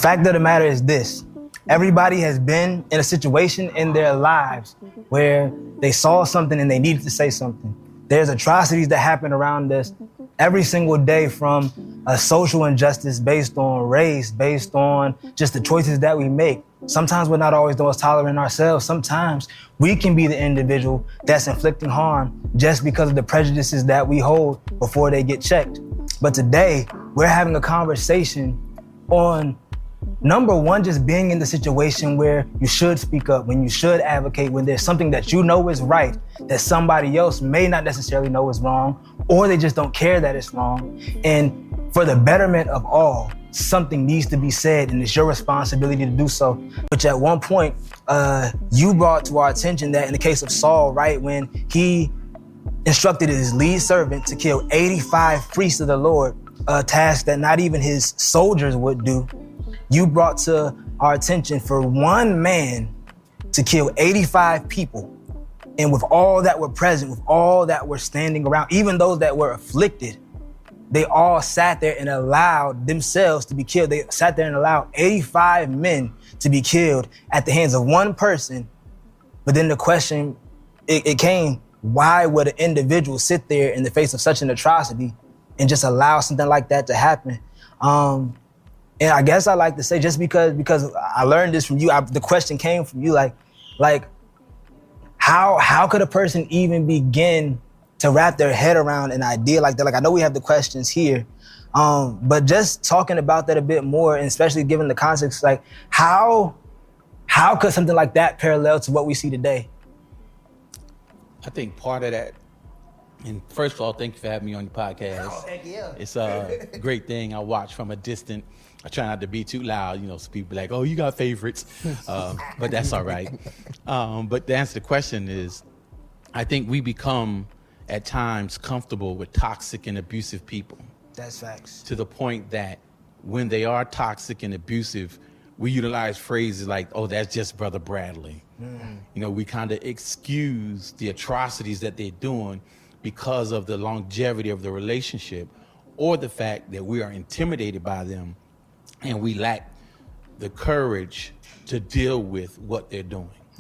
fact of the matter is this. Everybody has been in a situation in their lives where they saw something and they needed to say something. There's atrocities that happen around us every single day, from a social injustice based on race, based on just the choices that we make. Sometimes we're not always the most tolerant ourselves. Sometimes we can be the individual that's inflicting harm just because of the prejudices that we hold before they get checked. But today, we're having a conversation on, number one, just being in the situation where you should speak up, when you should advocate, when there's something that you know is right, that somebody else may not necessarily know is wrong, or they just don't care that it's wrong. And for the betterment of all, something needs to be said, and it's your responsibility to do so. Which at one point, you brought to our attention that in the case of Saul, right, when he instructed his lead servant to kill 85 priests of the Lord, a task that not even his soldiers would do, you brought to our attention for one man to kill 85 people. And with all that were present, with all that were standing around, even those that were afflicted, they all sat there and allowed themselves to be killed. They sat there and allowed 85 men to be killed at the hands of one person. But then the question, it came, why would an individual sit there in the face of such an atrocity and just allow something like that to happen? And I guess I like to say, just because I learned this from you, the question came from you, like how could a person even begin to wrap their head around an idea like that? Like, I know we have the questions here, but just talking about that a bit more, and especially given the context, like how could something like that parallel to what we see today? I think part of that, and first of all, thank you for having me on your podcast. Oh, heck yeah. It's a great thing. I watch from a distant. I try not to be too loud, so people be like, oh, you got favorites, but that's all right. But to answer the question is, I think we become at times comfortable with toxic and abusive people. That's facts. To the point that when they are toxic and abusive, we utilize phrases like, oh, that's just Brother Bradley. We kind of excuse the atrocities that they're doing because of the longevity of the relationship, or the fact that we are intimidated by them and we lack the courage to deal with what they're doing.